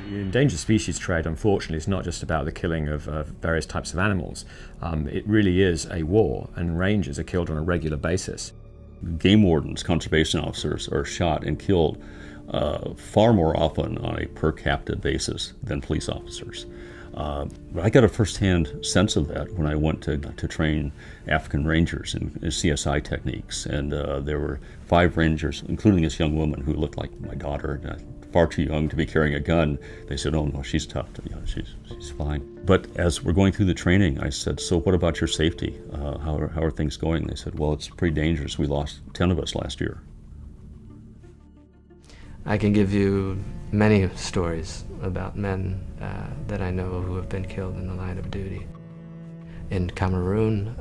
The endangered species trade, unfortunately, is not just about the killing of various types of animals. It really is a war, and rangers are killed on a regular basis. Game wardens, conservation officers, are shot and killed far more often on a per capita basis than police officers. But I got a first-hand sense of that when I went to train African rangers in CSI techniques, and there were 5 rangers, including this young woman who looked like my daughter, far too young to be carrying a gun. They said, "Oh no, she's tough. She's fine." But as we're going through the training, I said, "So what about your safety? How are things going?" They said, "Well, it's pretty dangerous. We lost 10 of us last year." I can give you many stories about men that I know who have been killed in the line of duty. In Cameroon,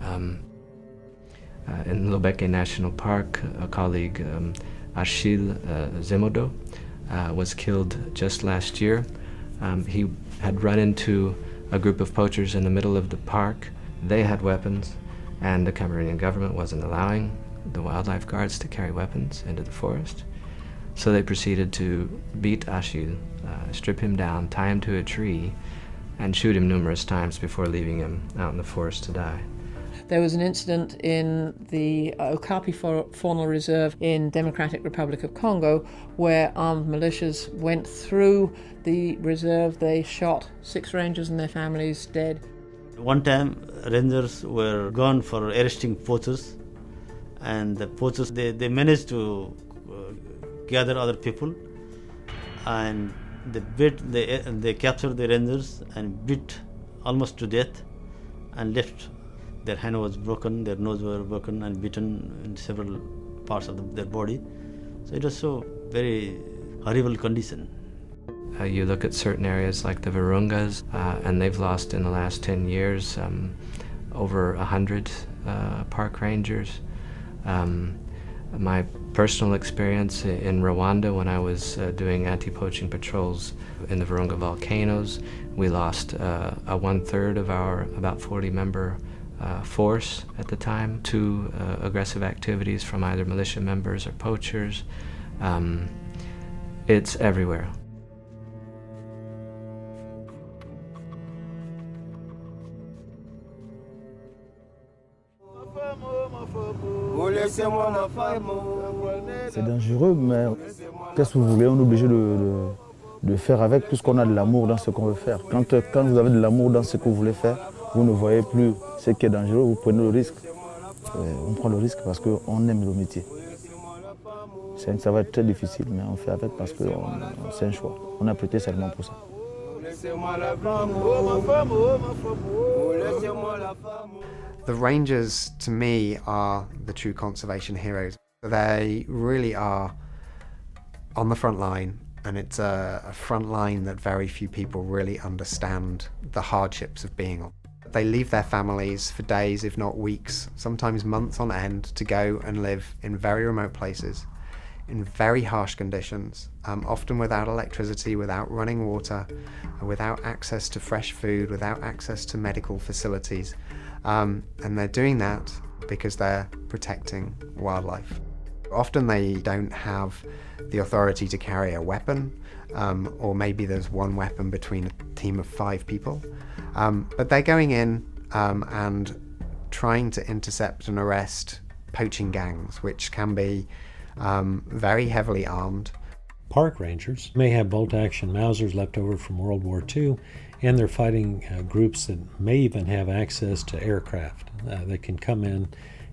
in Lobeke National Park, a colleague, Achille Zemodo, was killed just last year. He had run into a group of poachers in the middle of the park. They had weapons, and the Cameroonian government wasn't allowing the wildlife guards to carry weapons into the forest. So they proceeded to beat Achille, strip him down, tie him to a tree, and shoot him numerous times before leaving him out in the forest to die. There was an incident in the Okapi Faunal Reserve in Democratic Republic of Congo where armed militias went through the reserve. They shot 6 rangers and their families dead. One time, rangers were gone for arresting poachers, and the poachers, they managed to gather other people, and they captured the rangers and beat almost to death and left. Their hand was broken, their nose were broken and beaten in several parts of their body. So it was so very horrible condition. You look at certain areas like the Virungas, and they've lost in the last 10 years over 100 park rangers. My personal experience in Rwanda when I was doing anti-poaching patrols in the Virunga volcanoes, we lost a 1/3 of our about 40-member force at the time to aggressive activities from either militia members or poachers. It's everywhere. C'est dangereux, mais qu'est-ce que vous voulez? On est obligé de faire avec, puisqu'on a de l'amour dans ce qu'on veut faire. Quand vous avez de l'amour dans ce que vous voulez faire, vous ne voyez plus ce qui est dangereux, vous prenez le risque. On prend le risque parce qu'on aime le métier. Ça va être très difficile, mais on fait avec parce que c'est un choix. On a prêté serment pour ça. The rangers, to me, are the true conservation heroes. They really are on the front line, and it's a front line that very few people really understand the hardships of being on. They leave their families for days, if not weeks, sometimes months on end, to go and live in very remote places, in very harsh conditions, often without electricity, without running water, without access to fresh food, without access to medical facilities. And they're doing that because they're protecting wildlife. Often they don't have the authority to carry a weapon, or maybe there's one weapon between a team of 5 people. But they're going in and trying to intercept and arrest poaching gangs, which can be very heavily armed. Park rangers may have bolt-action Mausers left over from World War II, and they're fighting groups that may even have access to aircraft that can come in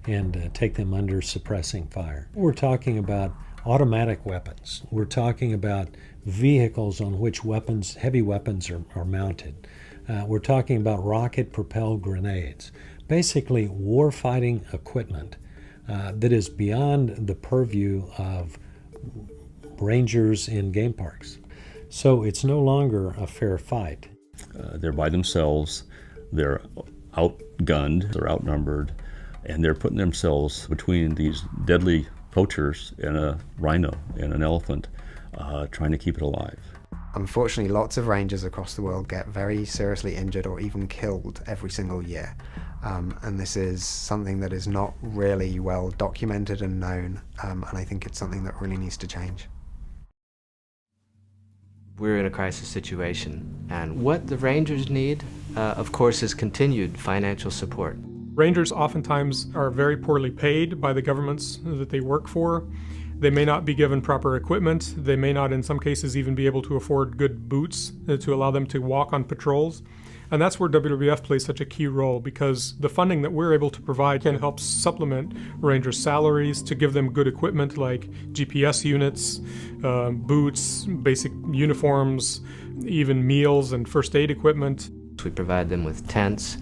and take them under suppressing fire. We're talking about automatic weapons. We're talking about vehicles on which heavy weapons are mounted. We're talking about rocket-propelled grenades. Basically, war-fighting equipment that is beyond the purview of rangers in game parks. So it's no longer a fair fight. They're by themselves, they're outgunned, they're outnumbered, and they're putting themselves between these deadly poachers and a rhino and an elephant, trying to keep it alive. Unfortunately, lots of rangers across the world get very seriously injured or even killed every single year. And this is something that is not really well documented and known, and I think it's something that really needs to change. We're in a crisis situation, and what the rangers need, of course, is continued financial support. Rangers oftentimes are very poorly paid by the governments that they work for. They may not be given proper equipment. They may not, in some cases, even be able to afford good boots to allow them to walk on patrols. And that's where WWF plays such a key role, because the funding that we're able to provide can help supplement Rangers' salaries, to give them good equipment like GPS units, boots, basic uniforms, even meals and first aid equipment. We provide them with tents,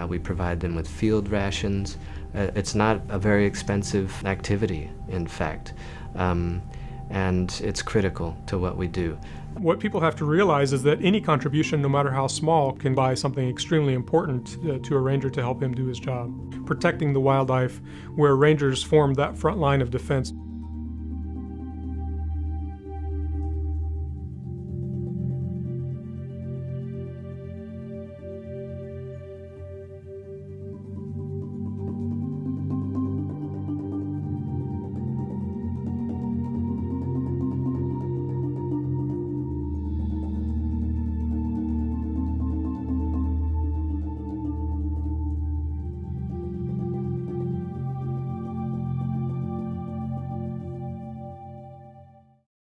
we provide them with field rations. It's not a very expensive activity, in fact, and it's critical to what we do. What people have to realize is that any contribution, no matter how small, can buy something extremely important to a ranger to help him do his job. Protecting the wildlife, where rangers form that front line of defense.